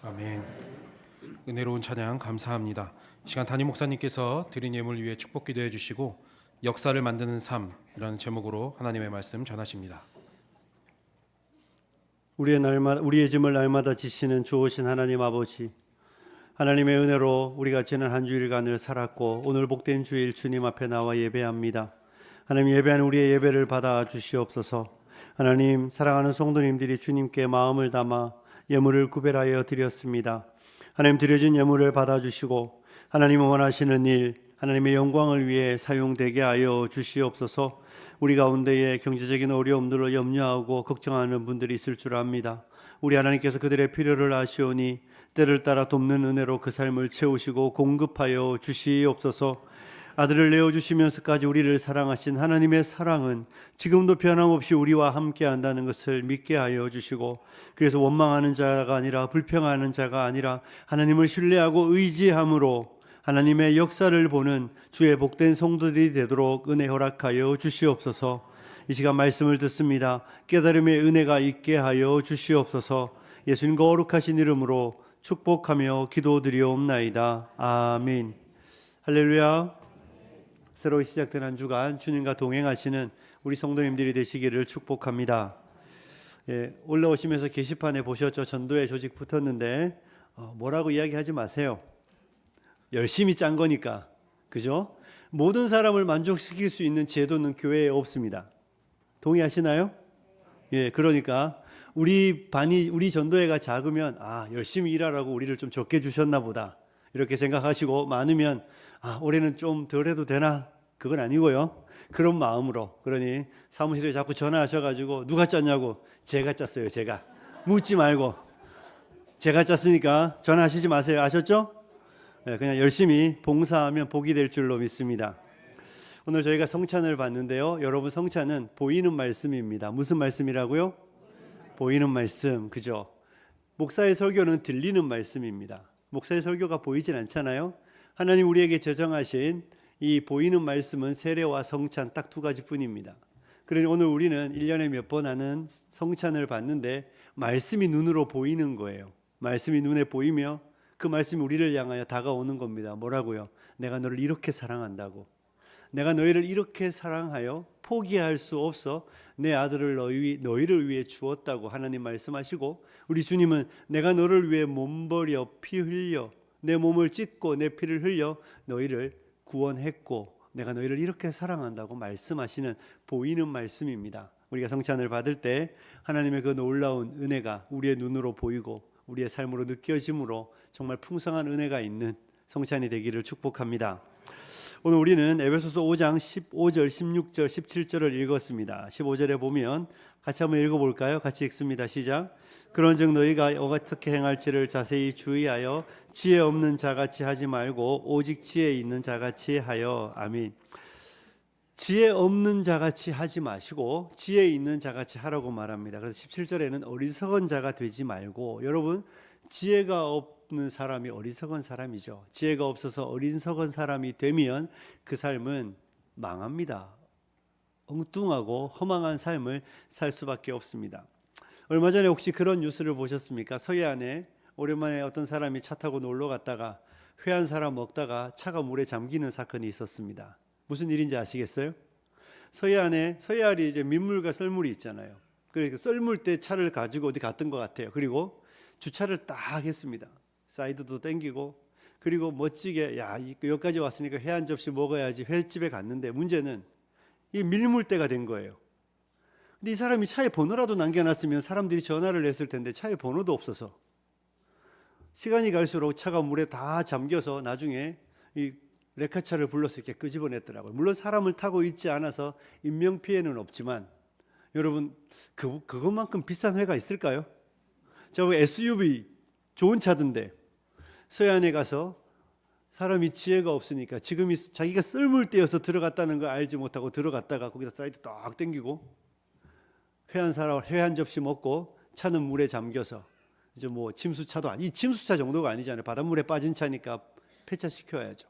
아멘. 은혜로운 찬양 감사합니다. 이 시간 담임 목사님께서 드린 예물 위에 축복 기도해 주시고 역사를 만드는 삶이라는 제목으로 하나님의 말씀 전하십니다. 우리의 짐을 날마다 지시는 주오신 하나님 아버지, 하나님의 은혜로 우리가 지난 한 주일간을 살았고 오늘 복된 주일 주님 앞에 나와 예배합니다. 하나님, 예배하는 우리의 예배를 받아 주시옵소서. 하나님, 사랑하는 성도님들이 주님께 마음을 담아 예물을 구별하여 드렸습니다. 하나님, 드려진 예물을 받아주시고 하나님 원하시는 일, 하나님의 영광을 위해 사용되게 하여 주시옵소서. 우리 가운데에 경제적인 어려움들을 염려하고 걱정하는 분들이 있을 줄 압니다. 우리 하나님께서 그들의 필요를 아시오니 때를 따라 돕는 은혜로 그 삶을 채우시고 공급하여 주시옵소서. 아들을 내어주시면서까지 우리를 사랑하신 하나님의 사랑은 지금도 변함없이 우리와 함께한다는 것을 믿게 하여 주시고, 그래서 원망하는 자가 아니라 불평하는 자가 아니라 하나님을 신뢰하고 의지함으로 하나님의 역사를 보는 주의 복된 성도들이 되도록 은혜 허락하여 주시옵소서. 이 시간 말씀을 듣습니다. 깨달음의 은혜가 있게 하여 주시옵소서. 예수님 거룩하신 이름으로 축복하며 기도드리옵나이다. 아멘. 할렐루야. 새로 시작된 한 주간 주님과 동행하시는 우리 성도님들이 되시기를 축복합니다. 올라오시면서 게시판에 보셨죠? 전도회 조직 붙었는데 뭐라고 이야기하지 마세요. 열심히 짠 거니까, 그죠? 모든 사람을 만족시킬 수 있는 제도는 교회에 없습니다. 동의하시나요? 그러니까 우리 전도회가 작으면 열심히 일하라고 우리를 좀 적게 주셨나 보다 이렇게 생각하시고, 많으면 올해는 좀 덜 해도 되나? 그건 아니고요. 그런 마음으로, 그러니 사무실에 자꾸 전화하셔가지고 누가 짰냐고, 제가 짰어요. 제가. 묻지 말고 제가 짰으니까 전화하시지 마세요. 아셨죠? 그냥 열심히 봉사하면 복이 될 줄로 믿습니다. 오늘 저희가 성찬을 봤는데요, 여러분, 성찬은 보이는 말씀입니다. 무슨 말씀이라고요? 보이는 말씀, 그죠? 목사의 설교는 들리는 말씀입니다. 목사의 설교가 보이진 않잖아요. 하나님 우리에게 제정하신 이 보이는 말씀은 세례와 성찬, 딱 두 가지뿐입니다. 그러니 오늘 우리는 1년에 몇 번 하는 성찬을 봤는데 말씀이 눈으로 보이는 거예요. 말씀이 눈에 보이며 그 말씀이 우리를 향하여 다가오는 겁니다. 뭐라고요? 내가 너를 이렇게 사랑한다고. 내가 너희를 이렇게 사랑하여 포기할 수 없어 내 아들을 너희를 위해 주었다고 하나님 말씀하시고, 우리 주님은 내가 너를 위해 몸버려 피 흘려 내 몸을 찢고 내 피를 흘려 너희를 구원했고 내가 너희를 이렇게 사랑한다고 말씀하시는 보이는 말씀입니다. 우리가 성찬을 받을 때 하나님의 그 놀라운 은혜가 우리의 눈으로 보이고 우리의 삶으로 느껴짐으로 정말 풍성한 은혜가 있는 성찬이 되기를 축복합니다. 오늘 우리는 에베소서 5장 15절, 16절, 17절을 읽었습니다. 15절에 보면 같이 한번 읽어볼까요? 같이 읽습니다. 시작. 그런즉 너희가 어떻게 행할지를 자세히 주의하여 지혜 없는 자같이 하지 말고 오직 지혜 있는 자같이 하여. 아멘. 지혜 없는 자같이 하지 마시고 지혜 있는 자같이 하라고 말합니다. 그래서 17절에는 어리석은 자가 되지 말고, 여러분, 지혜가 없는 사람이 어리석은 사람이죠. 지혜가 없어서 어리석은 사람이 되면 그 삶은 망합니다. 엉뚱하고 허망한 삶을 살 수밖에 없습니다. 얼마 전에 혹시 그런 뉴스를 보셨습니까? 서해안에 오랜만에 어떤 사람이 차 타고 놀러 갔다가 회 한 사람 먹다가 차가 물에 잠기는 사건이 있었습니다. 무슨 일인지 아시겠어요? 서해안이 이제 민물과 썰물이 있잖아요. 그러니까 썰물 때 차를 가지고 어디 갔던 것 같아요. 그리고 주차를 딱 했습니다. 사이드도 땡기고, 그리고 멋지게 여기까지 왔으니까 회 한 접시 먹어야지 횟집에 갔는데, 문제는 이 밀물대가 된 거예요. 근데 이 사람이 차에 번호라도 남겨놨으면 사람들이 전화를 했을 텐데 차에 번호도 없어서 시간이 갈수록 차가 물에 다 잠겨서 나중에 이 레카차를 불러서 이렇게 끄집어냈더라고요. 물론 사람을 타고 있지 않아서 인명피해는 없지만, 여러분, 그것만큼 비싼 회가 있을까요? 저 SUV 좋은 차던데 서해안에 가서 사람이 지혜가 없으니까 지금이 자기가 썰물 때여서 들어갔다는 걸 알지 못하고 들어갔다가 거기다 사이드 딱 당기고 회 한 접시 먹고 차는 물에 잠겨서 이제 뭐 침수차도 이 침수차 정도가 아니잖아요. 바닷물에 빠진 차니까 폐차시켜야죠.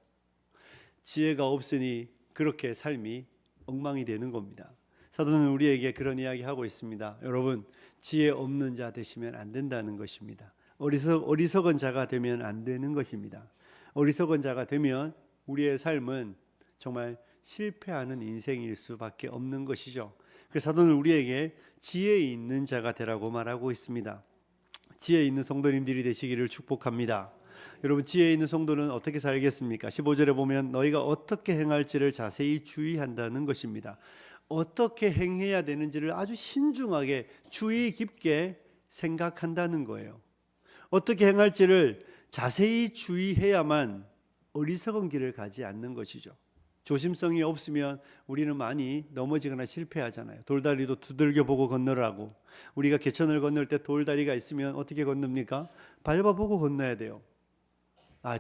지혜가 없으니 그렇게 삶이 엉망이 되는 겁니다. 사도는 우리에게 그런 이야기 하고 있습니다. 여러분, 지혜 없는 자 되시면 안 된다는 것입니다. 어리석은 자가 되면 안 되는 것입니다. 어리석은 자가 되면 우리의 삶은 정말 실패하는 인생일 수밖에 없는 것이죠. 그래서 사도는 우리에게 지혜 있는 자가 되라고 말하고 있습니다. 지혜 있는 성도님들이 되시기를 축복합니다. 여러분, 지혜 있는 성도는 어떻게 살겠습니까? 15절에 보면 너희가 어떻게 행할지를 자세히 주의한다는 것입니다. 어떻게 행해야 되는지를 아주 신중하게 주의 깊게 생각한다는 거예요. 어떻게 행할지를 자세히 주의해야만 어리석은 길을 가지 않는 것이죠. 조심성이 없으면 우리는 많이 넘어지거나 실패하잖아요. 돌다리도 두들겨 보고 건너라고. 우리가 개천을 건널 때 돌다리가 있으면 어떻게 건넙니까? 밟아보고 건너야 돼요.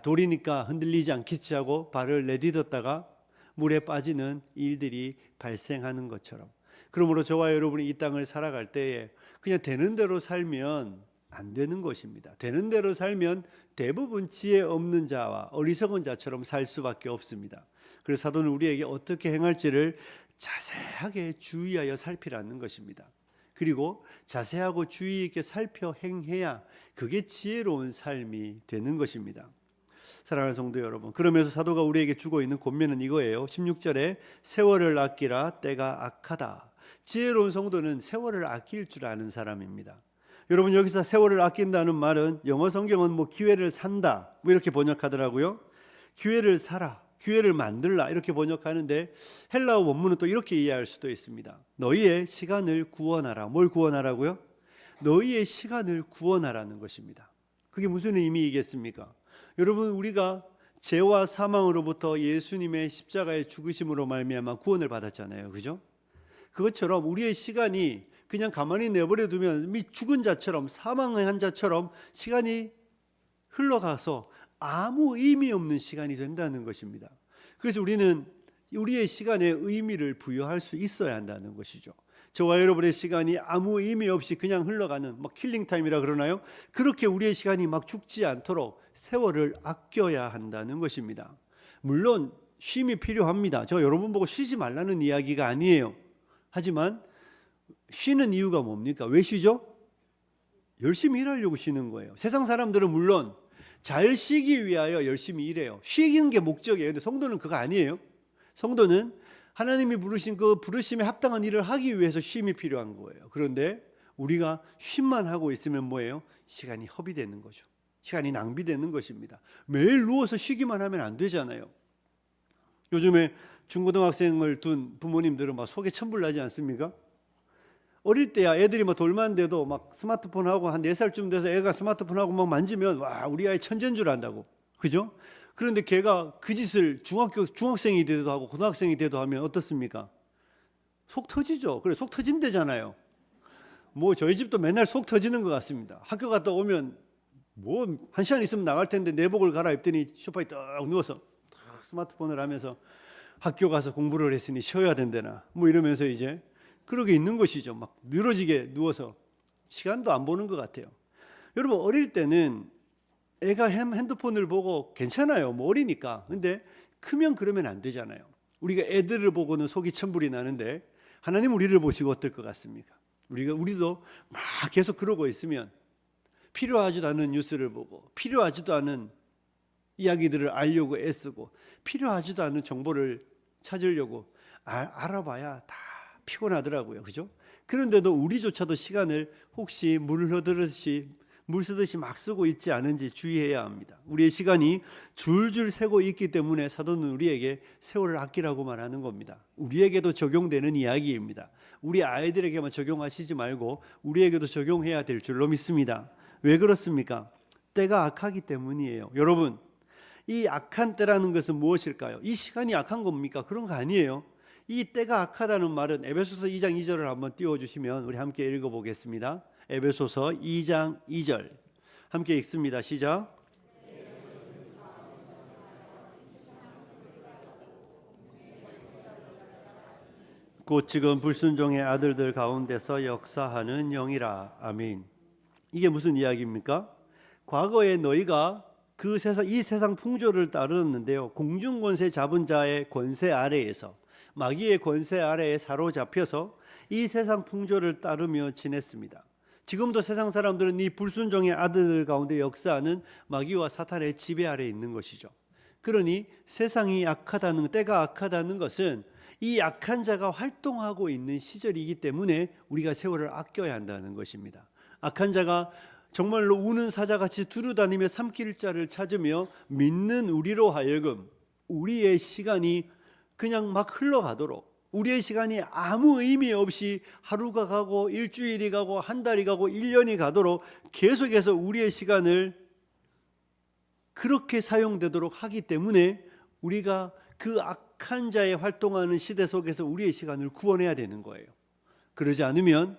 돌이니까 흔들리지 않겠지 하고 발을 내딛었다가 물에 빠지는 일들이 발생하는 것처럼, 그러므로 저와 여러분이 이 땅을 살아갈 때에 그냥 되는 대로 살면 안 되는 것입니다. 되는 대로 살면 대부분 지혜 없는 자와 어리석은 자처럼 살 수밖에 없습니다. 그래서 사도는 우리에게 어떻게 행할지를 자세하게 주의하여 살피라는 것입니다. 그리고 자세하고 주의 있게 살펴 행해야 그게 지혜로운 삶이 되는 것입니다. 사랑하는 성도 여러분, 그러면서 사도가 우리에게 주고 있는 권면은 이거예요. 16절에 세월을 아끼라 때가 악하다. 지혜로운 성도는 세월을 아낄 줄 아는 사람입니다. 여러분, 여기서 세월을 아낀다는 말은 영어 성경은 기회를 산다 이렇게 번역하더라고요. 기회를 사라, 기회를 만들라 이렇게 번역하는데 헬라어 원문은 또 이렇게 이해할 수도 있습니다. 너희의 시간을 구원하라. 뭘 구원하라고요? 너희의 시간을 구원하라는 것입니다. 그게 무슨 의미이겠습니까? 여러분, 우리가 죄와 사망으로부터 예수님의 십자가의 죽으심으로 말미암아 구원을 받았잖아요. 그죠? 그것처럼 우리의 시간이 그냥 가만히 내버려 두면 죽은 자처럼, 사망한 자처럼 시간이 흘러가서 아무 의미 없는 시간이 된다는 것입니다. 그래서 우리는 우리의 시간에 의미를 부여할 수 있어야 한다는 것이죠. 저와 여러분의 시간이 아무 의미 없이 그냥 흘러가는 킬링타임이라 그러나요? 그렇게 우리의 시간이 죽지 않도록 세월을 아껴야 한다는 것입니다. 물론 쉼이 필요합니다. 저 여러분 보고 쉬지 말라는 이야기가 아니에요. 하지만 쉬는 이유가 뭡니까? 왜 쉬죠? 열심히 일하려고 쉬는 거예요. 세상 사람들은 물론 잘 쉬기 위하여 열심히 일해요. 쉬는 게 목적이에요. 근데 성도는 그거 아니에요. 성도는 하나님이 부르신 그 부르심에 합당한 일을 하기 위해서 쉼이 필요한 거예요. 그런데 우리가 쉼만 하고 있으면 뭐예요? 시간이 허비되는 거죠. 시간이 낭비되는 것입니다. 매일 누워서 쉬기만 하면 안 되잖아요. 요즘에 중고등학생을 둔 부모님들은 속에 천불나지 않습니까? 어릴 때야 애들이 돌만데도 스마트폰하고 한 4살쯤 돼서 애가 스마트폰하고 만지면 와, 우리 아이 천재인 줄 안다고. 그죠? 그런데 걔가 그 짓을 중학생이 돼도 하고 고등학생이 돼도 하면 어떻습니까? 속 터지죠. 그래, 속 터진대잖아요. 저희 집도 맨날 속 터지는 것 같습니다. 학교 갔다 오면 1시간 있으면 나갈 텐데 내복을 갈아입더니 소파에 딱 누워서 스마트폰을 하면서 학교 가서 공부를 했으니 쉬어야 된대나 이러면서 이제 그러게 있는 것이죠. 늘어지게 누워서 시간도 안 보는 것 같아요. 여러분, 어릴 때는 애가 핸드폰을 보고 괜찮아요. 어리니까. 근데 크면 그러면 안 되잖아요. 우리가 애들을 보고는 속이 천불이 나는데 하나님 우리를 보시고 어떨 것 같습니까? 우리도 계속 그러고 있으면 필요하지도 않은 뉴스를 보고 필요하지도 않은 이야기들을 알려고 애쓰고 필요하지도 않은 정보를 찾으려고 알아봐야 다 피곤하더라고요. 그죠? 그런데도 우리조차도 시간을 혹시 물 쓰듯이 막 쓰고 있지 않은지 주의해야 합니다. 우리의 시간이 줄줄 새고 있기 때문에 사도는 우리에게 세월을 아끼라고 말하는 겁니다. 우리에게도 적용되는 이야기입니다. 우리 아이들에게만 적용하시지 말고 우리에게도 적용해야 될 줄로 믿습니다. 왜 그렇습니까? 때가 악하기 때문이에요. 여러분, 이 악한 때라는 것은 무엇일까요? 이 시간이 악한 겁니까? 그런 거 아니에요. 이 때가 악하다는 말은 에베소서 2장 2절을 한번 띄워주시면 우리 함께 읽어보겠습니다. 에베소서 2장 2절 함께 읽습니다. 시작. 곧 지금 불순종의 아들들 가운데서 역사하는 영이라. 아멘. 이게 무슨 이야기입니까? 과거에 너희가 이 세상 풍조를 따르는데요, 공중권세 잡은 자의 권세 아래에서, 마귀의 권세 아래에 사로잡혀서 이 세상 풍조를 따르며 지냈습니다. 지금도 세상 사람들은 이 불순종의 아들들 가운데 역사하는 마귀와 사탄의 지배 아래에 있는 것이죠. 그러니 세상이 약하다는, 때가 악하다는 것은 이 약한 자가 활동하고 있는 시절이기 때문에 우리가 세월을 아껴야 한다는 것입니다. 악한 자가 정말로 우는 사자같이 두루다니며 삼킬 자를 찾으며 믿는 우리로 하여금 우리의 시간이 그냥 막 흘러가도록, 우리의 시간이 아무 의미 없이 하루가 가고 일주일이 가고 한 달이 가고 1년이 가도록 계속해서 우리의 시간을 그렇게 사용되도록 하기 때문에 우리가 그 악한 자의 활동하는 시대 속에서 우리의 시간을 구원해야 되는 거예요. 그러지 않으면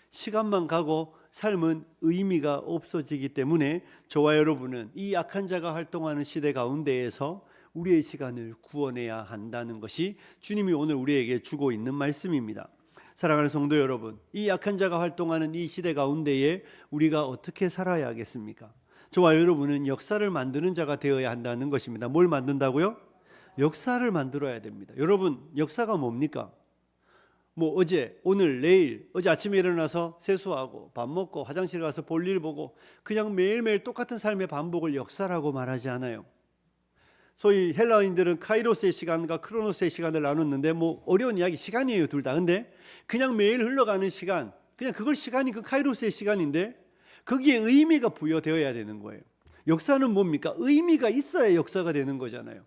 시간만 가고 삶은 의미가 없어지기 때문에 저와 여러분은 이 악한 자가 활동하는 시대 가운데에서 우리의 시간을 구원해야 한다는 것이 주님이 오늘 우리에게 주고 있는 말씀입니다. 사랑하는 성도 여러분, 이 약한 자가 활동하는 이 시대 가운데에 우리가 어떻게 살아야 하겠습니까? 저와 여러분은 역사를 만드는 자가 되어야 한다는 것입니다. 뭘 만든다고요? 역사를 만들어야 됩니다. 여러분, 역사가 뭡니까? 어제, 오늘, 내일, 어제 아침에 일어나서 세수하고 밥 먹고 화장실 가서 볼일 보고 그냥 매일매일 똑같은 삶의 반복을 역사라고 말하지 않아요. 소위 헬라인들은 카이로스의 시간과 크로노스의 시간을 나눴는데 어려운 이야기, 시간이에요, 둘 다. 근데 그냥 매일 흘러가는 시간, 그냥 그걸 시간이 그 카이로스의 시간인데 거기에 의미가 부여되어야 되는 거예요. 역사는 뭡니까? 의미가 있어야 역사가 되는 거잖아요.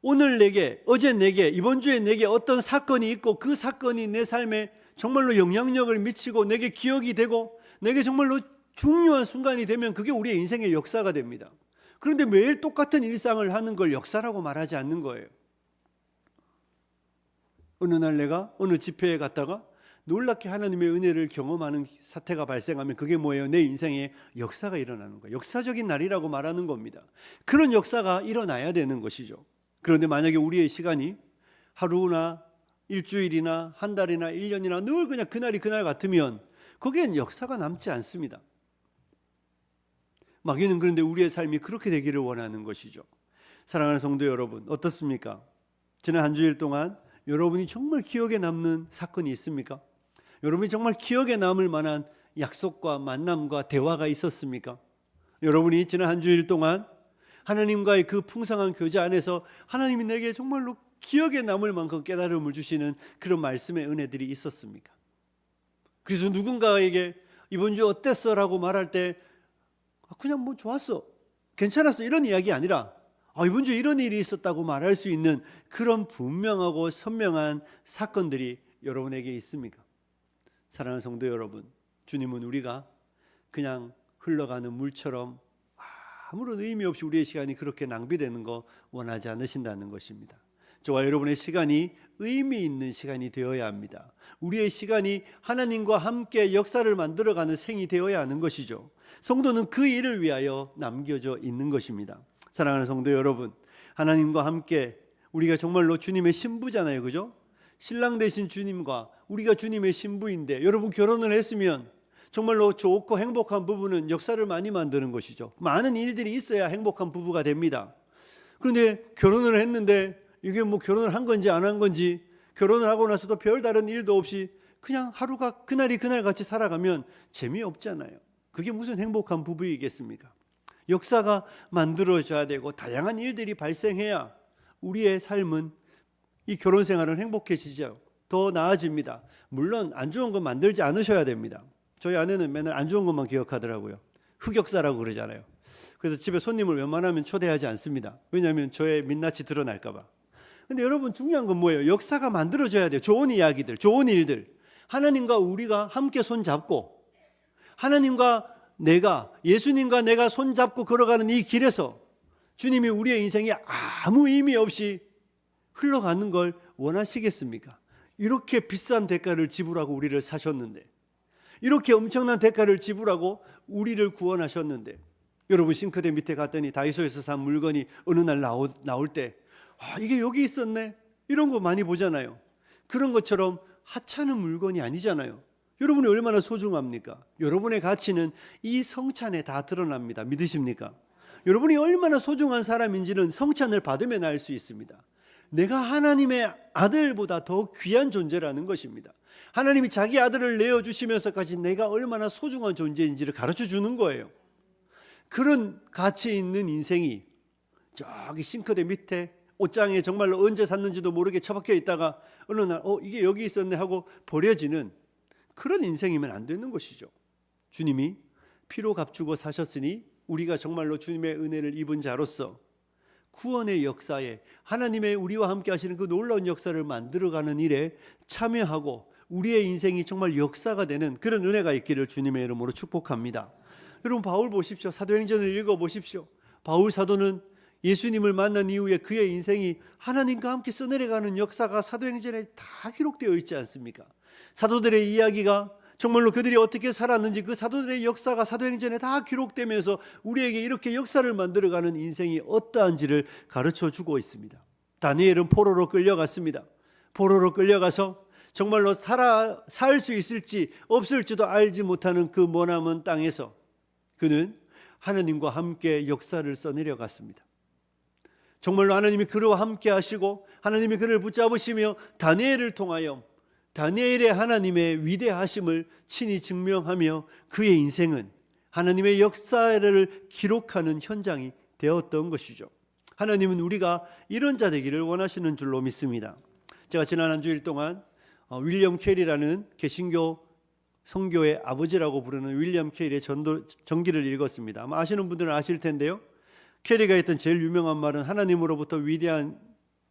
오늘 내게, 어제 내게, 이번 주에 내게 어떤 사건이 있고 그 사건이 내 삶에 정말로 영향력을 미치고 내게 기억이 되고 내게 정말로 중요한 순간이 되면 그게 우리의 인생의 역사가 됩니다. 그런데 매일 똑같은 일상을 하는 걸 역사라고 말하지 않는 거예요. 어느 날 내가 어느 집회에 갔다가 놀랍게 하나님의 은혜를 경험하는 사태가 발생하면 그게 뭐예요? 내 인생에 역사가 일어나는 거예요. 역사적인 날이라고 말하는 겁니다. 그런 역사가 일어나야 되는 것이죠. 그런데 만약에 우리의 시간이 하루나 일주일이나 한 달이나 1년이나 늘 그냥 그날이 그날 같으면 거기엔 역사가 남지 않습니다. 마귀는 그런데 우리의 삶이 그렇게 되기를 원하는 것이죠. 사랑하는 성도 여러분, 어떻습니까? 지난 한 주일 동안 여러분이 정말 기억에 남는 사건이 있습니까? 여러분이 정말 기억에 남을 만한 약속과 만남과 대화가 있었습니까? 여러분이 지난 한 주일 동안 하나님과의 그 풍성한 교제 안에서 하나님이 내게 정말로 기억에 남을 만큼 깨달음을 주시는 그런 말씀의 은혜들이 있었습니까? 그래서 누군가에게 이번 주 어땠어? 라고 말할 때 그냥 좋았어, 괜찮았어, 이런 이야기 아니라 이번 주에 이런 일이 있었다고 말할 수 있는 그런 분명하고 선명한 사건들이 여러분에게 있습니까? 사랑하는 성도 여러분, 주님은 우리가 그냥 흘러가는 물처럼 아무런 의미 없이 우리의 시간이 그렇게 낭비되는 거 원하지 않으신다는 것입니다. 저와 여러분의 시간이 의미 있는 시간이 되어야 합니다. 우리의 시간이 하나님과 함께 역사를 만들어가는 생이 되어야 하는 것이죠. 성도는 그 일을 위하여 남겨져 있는 것입니다. 사랑하는 성도 여러분, 하나님과 함께 우리가 정말로 주님의 신부잖아요, 그죠? 신랑 되신 주님과 우리가 주님의 신부인데, 여러분 결혼을 했으면 정말로 좋고 행복한 부부는 역사를 많이 만드는 것이죠. 많은 일들이 있어야 행복한 부부가 됩니다. 그런데 결혼을 했는데 이게 결혼을 한 건지 안 한 건지, 결혼을 하고 나서도 별다른 일도 없이 그냥 하루가 그날이 그날 같이 살아가면 재미없잖아요. 그게 무슨 행복한 부부이겠습니까? 역사가 만들어져야 되고 다양한 일들이 발생해야 우리의 삶은, 이 결혼 생활은 행복해지죠. 더 나아집니다. 물론 안 좋은 건 만들지 않으셔야 됩니다. 저희 아내는 맨날 안 좋은 것만 기억하더라고요. 흑역사라고 그러잖아요. 그래서 집에 손님을 웬만하면 초대하지 않습니다. 왜냐하면 저의 민낯이 드러날까 봐. 근데 여러분, 중요한 건 뭐예요? 역사가 만들어져야 돼요. 좋은 이야기들, 좋은 일들. 하나님과 우리가 함께 손잡고, 하나님과 내가, 예수님과 내가 손잡고 걸어가는 이 길에서 주님이 우리의 인생에 아무 의미 없이 흘러가는 걸 원하시겠습니까? 이렇게 비싼 대가를 지불하고 우리를 사셨는데, 이렇게 엄청난 대가를 지불하고 우리를 구원하셨는데, 여러분 싱크대 밑에 갔더니 다이소에서 산 물건이 어느 날 나올 때 이게 여기 있었네, 이런 거 많이 보잖아요. 그런 것처럼 하찮은 물건이 아니잖아요. 여러분이 얼마나 소중합니까? 여러분의 가치는 이 성찬에 다 드러납니다. 믿으십니까? 여러분이 얼마나 소중한 사람인지는 성찬을 받으면 알 수 있습니다. 내가 하나님의 아들보다 더 귀한 존재라는 것입니다. 하나님이 자기 아들을 내어주시면서까지 내가 얼마나 소중한 존재인지를 가르쳐 주는 거예요. 그런 가치 있는 인생이 저기 싱크대 밑에 옷장에 정말로 언제 샀는지도 모르게 처박혀 있다가 어느 날 이게 여기 있었네 하고 버려지는 그런 인생이면 안 되는 것이죠. 주님이 피로 값주고 사셨으니 우리가 정말로 주님의 은혜를 입은 자로서 구원의 역사에 하나님의 우리와 함께 하시는 그 놀라운 역사를 만들어가는 일에 참여하고 우리의 인생이 정말 역사가 되는 그런 은혜가 있기를 주님의 이름으로 축복합니다. 여러분 바울 보십시오. 사도행전을 읽어보십시오. 바울 사도는 예수님을 만난 이후에 그의 인생이 하나님과 함께 써내려가는 역사가 사도행전에 다 기록되어 있지 않습니까? 사도들의 이야기가 정말로 그들이 어떻게 살았는지 그 사도들의 역사가 사도행전에 다 기록되면서 우리에게 이렇게 역사를 만들어가는 인생이 어떠한지를 가르쳐주고 있습니다. 다니엘은 포로로 끌려갔습니다. 포로로 끌려가서 정말로 살 수 있을지 없을지도 알지 못하는 그 머나먼 땅에서 그는 하나님과 함께 역사를 써내려갔습니다. 정말로 하나님이 그와 함께 하시고 하나님이 그를 붙잡으시며 다니엘을 통하여 다니엘의 하나님의 위대하심을 친히 증명하며 그의 인생은 하나님의 역사를 기록하는 현장이 되었던 것이죠. 하나님은 우리가 이런 자 되기를 원하시는 줄로 믿습니다. 제가 지난 한 주일 동안 윌리엄 캐리라는 개신교 선교의 아버지라고 부르는 윌리엄 캐리의 전기를 읽었습니다. 아마 아시는 분들은 아실 텐데요. 캐리가 했던 제일 유명한 말은 하나님으로부터 위대한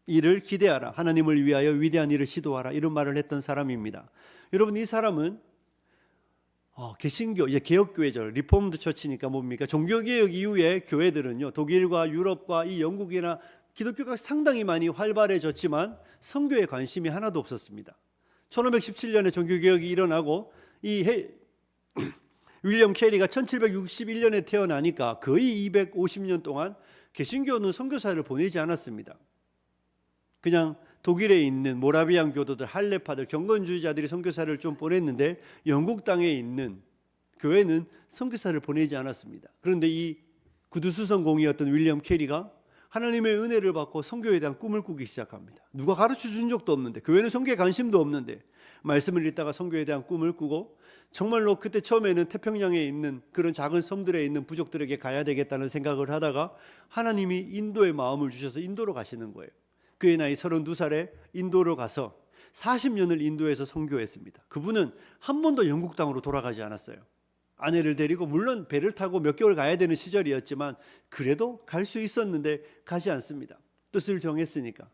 일을 기대하라, 하나님을 위하여 위대한 일을 시도하라, 이런 말을 했던 사람입니다. 여러분, 이 사람은 개신교, 이제 개혁교회죠. 리폼드 처치니까 뭡니까? 종교개혁 이후에 교회들은요, 독일과 유럽과 이 영국이나 기독교가 상당히 많이 활발해졌지만 선교에 관심이 하나도 없었습니다. 1517년에 종교개혁이 일어나고 윌리엄 캐리가 1761년에 태어나니까 거의 250년 동안 개신교는 선교사를 보내지 않았습니다. 그냥 독일에 있는 모라비안 교도들, 할레파들, 경건주의자들이 선교사를 좀 보냈는데 영국 땅에 있는 교회는 선교사를 보내지 않았습니다. 그런데 이 구두수성공이었던 윌리엄 캐리가 하나님의 은혜를 받고 선교에 대한 꿈을 꾸기 시작합니다. 누가 가르쳐 준 적도 없는데, 교회는 선교에 관심도 없는데 말씀을 읽다가 선교에 대한 꿈을 꾸고 정말로 그때 처음에는 태평양에 있는 그런 작은 섬들에 있는 부족들에게 가야 되겠다는 생각을 하다가 하나님이 인도의 마음을 주셔서 인도로 가시는 거예요. 그의 나이 32살에 인도로 가서 40년을 인도에서 선교했습니다. 그분은 한 번도 영국 땅으로 돌아가지 않았어요. 아내를 데리고, 물론 배를 타고 몇 개월 가야 되는 시절이었지만 그래도 갈 수 있었는데 가지 않습니다. 뜻을 정했으니까.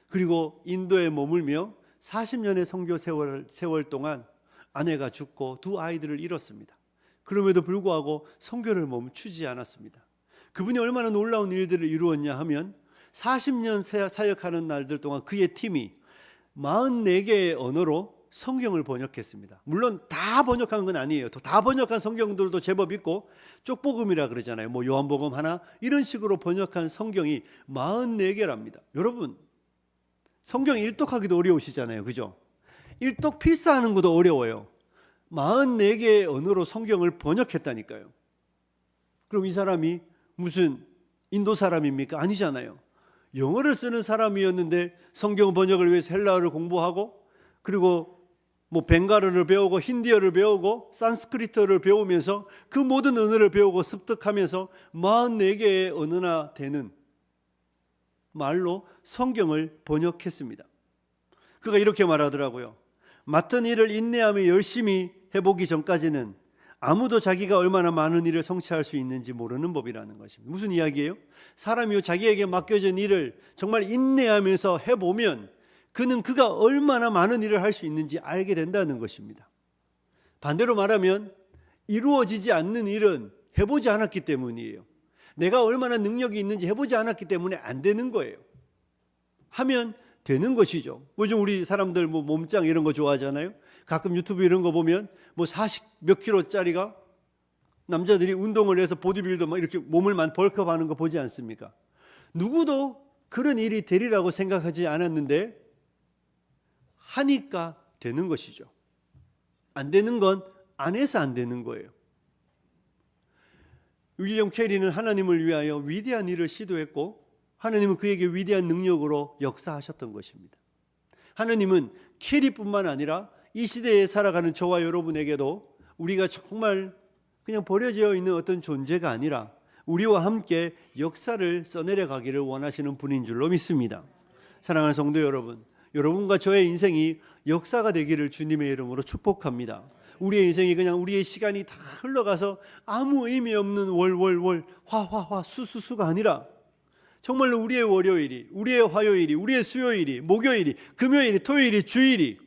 그리고 인도에 머물며 40년의 선교 세월 동안 아내가 죽고 두 아이들을 잃었습니다. 그럼에도 불구하고 선교를 멈추지 않았습니다. 그분이 얼마나 놀라운 일들을 이루었냐 하면 40년 사역하는 날들 동안 그의 팀이 44개의 언어로 성경을 번역했습니다. 물론 다 번역한 건 아니에요. 다 번역한 성경들도 제법 있고, 쪽복음이라 그러잖아요. 뭐 요한복음 하나, 이런 식으로 번역한 성경이 44개랍니다. 여러분, 성경 일독하기도 어려우시잖아요. 그죠? 일독 필사하는 것도 어려워요. 44개의 언어로 성경을 번역했다니까요. 그럼 이 사람이 무슨 인도 사람입니까? 아니잖아요. 영어를 쓰는 사람이었는데 성경 번역을 위해서 헬라어를 공부하고, 그리고 뭐 벵갈어를 배우고 힌디어를 배우고 산스크리트어를 배우면서 그 모든 언어를 배우고 습득하면서 44개의 언어나 되는 말로 성경을 번역했습니다. 그가 이렇게 말하더라고요. 맡은 일을 인내하며 열심히 해보기 전까지는 아무도 자기가 얼마나 많은 일을 성취할 수 있는지 모르는 법이라는 것입니다. 무슨 이야기예요? 사람이 자기에게 맡겨진 일을 정말 인내하면서 해보면 그는 그가 얼마나 많은 일을 할 수 있는지 알게 된다는 것입니다. 반대로 말하면 이루어지지 않는 일은 해보지 않았기 때문이에요. 내가 얼마나 능력이 있는지 해보지 않았기 때문에 안 되는 거예요. 하면 되는 것이죠. 요즘 우리 사람들 뭐 몸짱 이런 거 좋아하잖아요. 가끔 유튜브 이런 거 보면 뭐 40 몇 킬로짜리가 남자들이 운동을 해서 보디빌더 막 이렇게 몸을 벌크업하는 거 보지 않습니까? 누구도 그런 일이 되리라고 생각하지 않았는데 하니까 되는 것이죠. 안 되는 건 안 해서 안 되는 거예요. 윌리엄 캐리는 하나님을 위하여 위대한 일을 시도했고 하나님은 그에게 위대한 능력으로 역사하셨던 것입니다. 하나님은 캐리뿐만 아니라 이 시대에 살아가는 저와 여러분에게도 우리가 정말 그냥 버려져 있는 어떤 존재가 아니라 우리와 함께 역사를 써내려 가기를 원하시는 분인 줄로 믿습니다. 사랑하는 성도 여러분, 여러분과 저의 인생이 역사가 되기를 주님의 이름으로 축복합니다. 우리의 인생이 그냥 우리의 시간이 다 흘러가서 아무 의미 없는 월월월 화화화 수수수가 아니라 정말로 우리의 월요일이, 우리의 화요일이, 우리의 수요일이, 목요일이, 금요일이, 토요일이, 주일이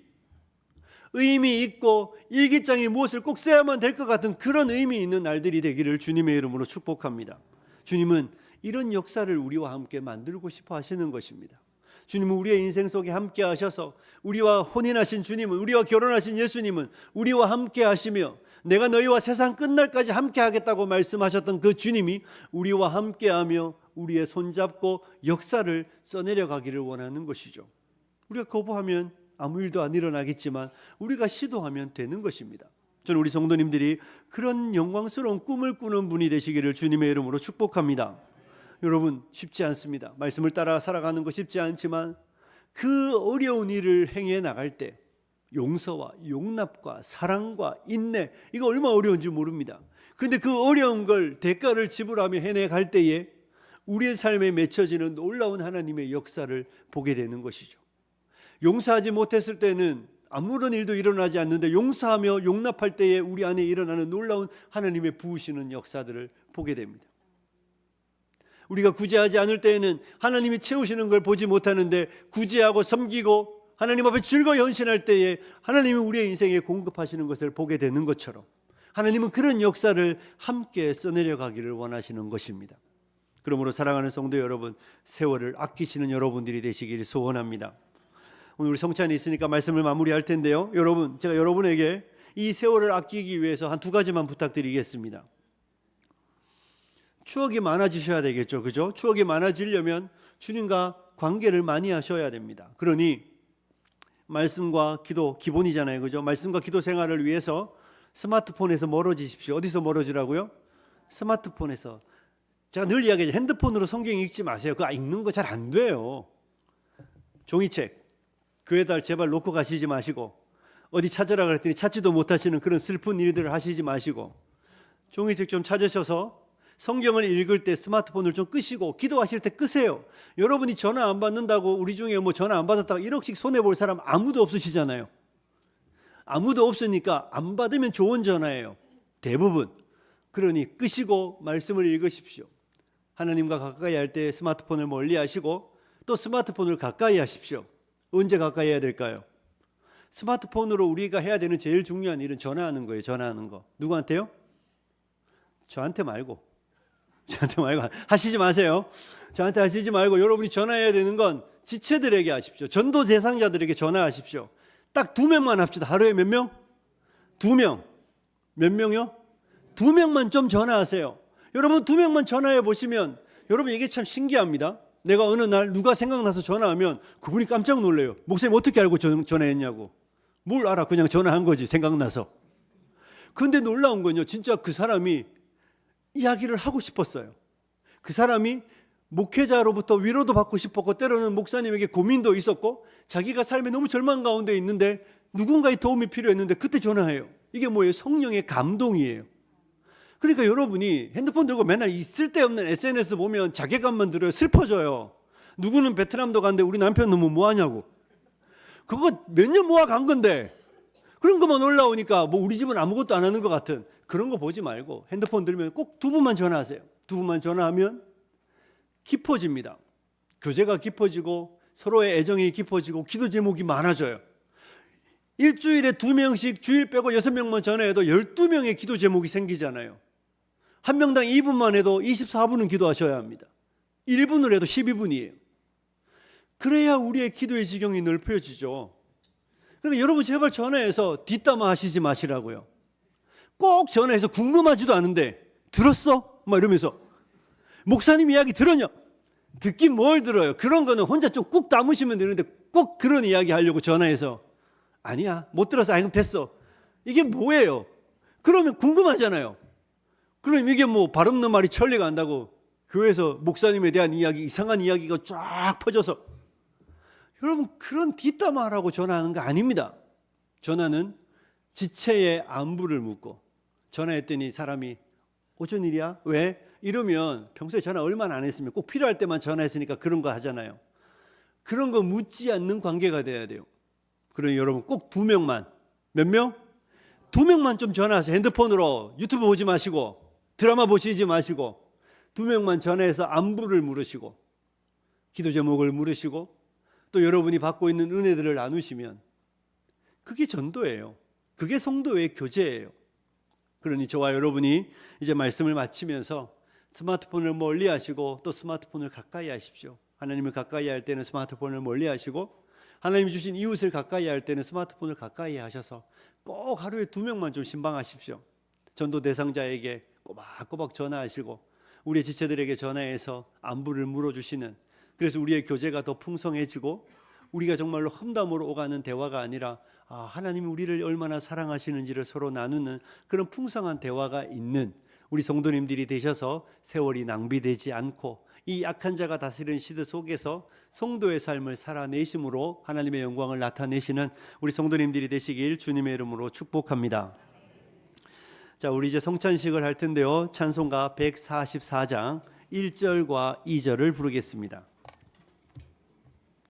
의미 있고 일기장에 무엇을 꼭 써야만 될 것 같은 그런 의미 있는 날들이 되기를 주님의 이름으로 축복합니다. 주님은 이런 역사를 우리와 함께 만들고 싶어 하시는 것입니다. 주님은 우리의 인생 속에 함께 하셔서 우리와 혼인하신 주님은, 우리와 결혼하신 예수님은 우리와 함께 하시며 내가 너희와 세상 끝날까지 함께 하겠다고 말씀하셨던 그 주님이 우리와 함께 하며 우리의 손잡고 역사를 써내려 가기를 원하는 것이죠. 우리가 거부하면 아무 일도 안 일어나겠지만 우리가 시도하면 되는 것입니다. 저는 우리 성도님들이 그런 영광스러운 꿈을 꾸는 분이 되시기를 주님의 이름으로 축복합니다. 여러분, 쉽지 않습니다. 말씀을 따라 살아가는 거 쉽지 않지만 그 어려운 일을 행해 나갈 때 용서와 용납과 사랑과 인내, 이거 얼마나 어려운지 모릅니다. 그런데 그 어려운 걸 대가를 지불하며 해내갈 때에 우리의 삶에 맺혀지는 놀라운 하나님의 역사를 보게 되는 것이죠. 용서하지 못했을 때는 아무런 일도 일어나지 않는데 용서하며 용납할 때에 우리 안에 일어나는 놀라운 하나님의 부으시는 역사들을 보게 됩니다. 우리가 구제하지 않을 때에는 하나님이 채우시는 걸 보지 못하는데 구제하고 섬기고 하나님 앞에 즐거이 헌신할 때에 하나님이 우리의 인생에 공급하시는 것을 보게 되는 것처럼 하나님은 그런 역사를 함께 써내려 가기를 원하시는 것입니다. 그러므로 사랑하는 성도 여러분, 세월을 아끼시는 여러분들이 되시기를 소원합니다. 오늘 우리 성찬이 있으니까 말씀을 마무리할 텐데요. 여러분, 제가 여러분에게 이 세월을 아끼기 위해서 한 두 가지만 부탁드리겠습니다. 추억이 많아지셔야 되겠죠. 그죠? 추억이 많아지려면 주님과 관계를 많이 하셔야 됩니다. 그러니 말씀과 기도 기본이잖아요. 그죠? 말씀과 기도 생활을 위해서 스마트폰에서 멀어지십시오. 어디서 멀어지라고요? 스마트폰에서. 제가 늘 이야기하죠. 핸드폰으로 성경 읽지 마세요. 그거 읽는 거 잘 안 돼요. 종이책 교회에다 제발 놓고 가시지 마시고 어디 찾으라 그랬더니 찾지도 못하시는 그런 슬픈 일들을 하시지 마시고 종이책 좀 찾으셔서 성경을 읽을 때 스마트폰을 좀 끄시고 기도하실 때 끄세요. 여러분이 전화 안 받는다고 우리 중에 뭐 전화 안 받았다고 1억씩 손해볼 사람 아무도 없으시잖아요. 아무도 없으니까 안 받으면 좋은 전화예요. 대부분. 그러니 끄시고 말씀을 읽으십시오. 하나님과 가까이 할 때 스마트폰을 멀리 하시고 또 스마트폰을 가까이 하십시오. 언제 가까이 해야 될까요? 스마트폰으로 우리가 해야 되는 제일 중요한 일은 전화하는 거예요. 전화하는 거. 누구한테요? 저한테 말고 하시지 마세요. 저한테 하시지 말고 여러분이 전화해야 되는 건 지체들에게 하십시오. 전도 대상자들에게 전화하십시오. 딱 2명만 합시다. 하루에 몇 명? 2명. 몇 명이요? 2명만 좀 전화하세요. 여러분 2명만 전화해 보시면 여러분 이게 참 신기합니다. 내가 어느 날 누가 생각나서 전화하면 그분이 깜짝 놀래요. 목사님 어떻게 알고 전화했냐고. 뭘 알아? 그냥 전화한 거지, 생각나서. 그런데 놀라운 건요, 진짜 그 사람이 이야기를 하고 싶었어요. 그 사람이 목회자로부터 위로도 받고 싶었고 때로는 목사님에게 고민도 있었고 자기가 삶에 너무 절망 가운데 있는데 누군가의 도움이 필요했는데 그때 전화해요. 이게 뭐예요? 성령의 감동이에요. 그러니까 여러분이 핸드폰 들고 맨날 이 쓸데없는 SNS 보면 자괴감만 들어요. 슬퍼져요. 누구는 베트남도 갔는데 우리 남편 놈은 뭐하냐고. 그거 몇 년 모아 간 건데 그런 것만 올라오니까 뭐 우리 집은 아무것도 안 하는 것 같은 그런 거 보지 말고 핸드폰 들으면 꼭 2분만 전화하세요. 2분만 전화하면 깊어집니다. 교제가 깊어지고 서로의 애정이 깊어지고 기도 제목이 많아져요. 일주일에 2명씩 주일 빼고 6명만 전화해도 12명의 기도 제목이 생기잖아요. 한 명당 2분만 해도 24분은 기도하셔야 합니다. 1분을 해도 12분이에요. 그래야 우리의 기도의 지경이 넓혀지죠. 그러니까 여러분 제발 전화해서 뒷담화 하시지 마시라고요. 꼭 전화해서 궁금하지도 않은데 들었어? 막 이러면서 목사님 이야기 들었냐? 듣긴 뭘 들어요. 그런 거는 혼자 좀 꾹 담으시면 되는데 꼭 그런 이야기 하려고 전화해서 아니야 못 들어서 그럼 됐어. 이게 뭐예요? 그러면 궁금하잖아요. 그럼 이게 뭐 발 없는 말이 천리가 안다고 교회에서 목사님에 대한 이야기 이상한 이야기가 쫙 퍼져서 여러분 그런 뒷담화하라고 전화하는 거 아닙니다. 전화는 지체의 안부를 묻고, 전화했더니 사람이 어쩐 일이야? 왜? 이러면 평소에 전화 얼마나 안 했으면 꼭 필요할 때만 전화했으니까 그런 거 하잖아요. 그런 거 묻지 않는 관계가 돼야 돼요. 그러니 여러분 꼭 2명만, 몇 명? 2명만 좀 전화하세요. 핸드폰으로 유튜브 보지 마시고 드라마 보시지 마시고 2명만 전화해서 안부를 물으시고 기도 제목을 물으시고 또 여러분이 받고 있는 은혜들을 나누시면 그게 전도예요. 그게 성도의 교제예요. 그러니 저와 여러분이 이제 말씀을 마치면서 스마트폰을 멀리 하시고 또 스마트폰을 가까이 하십시오. 하나님을 가까이 할 때는 스마트폰을 멀리 하시고 하나님이 주신 이웃을 가까이 할 때는 스마트폰을 가까이 하셔서 꼭 하루에 2명만 좀 신방하십시오. 전도 대상자에게 꼬박꼬박 전화하시고 우리의 지체들에게 전화해서 안부를 물어주시는, 그래서 우리의 교제가 더 풍성해지고 우리가 정말로 험담으로 오가는 대화가 아니라 하나님이 우리를 얼마나 사랑하시는지를 서로 나누는 그런 풍성한 대화가 있는 우리 성도님들이 되셔서 세월이 낭비되지 않고 이 약한 자가 다스리는 시대 속에서 성도의 삶을 살아내심으로 하나님의 영광을 나타내시는 우리 성도님들이 되시길 주님의 이름으로 축복합니다. 자, 우리 이제 성찬식을 할 텐데요. 찬송가 144장 1절과 2절을 부르겠습니다.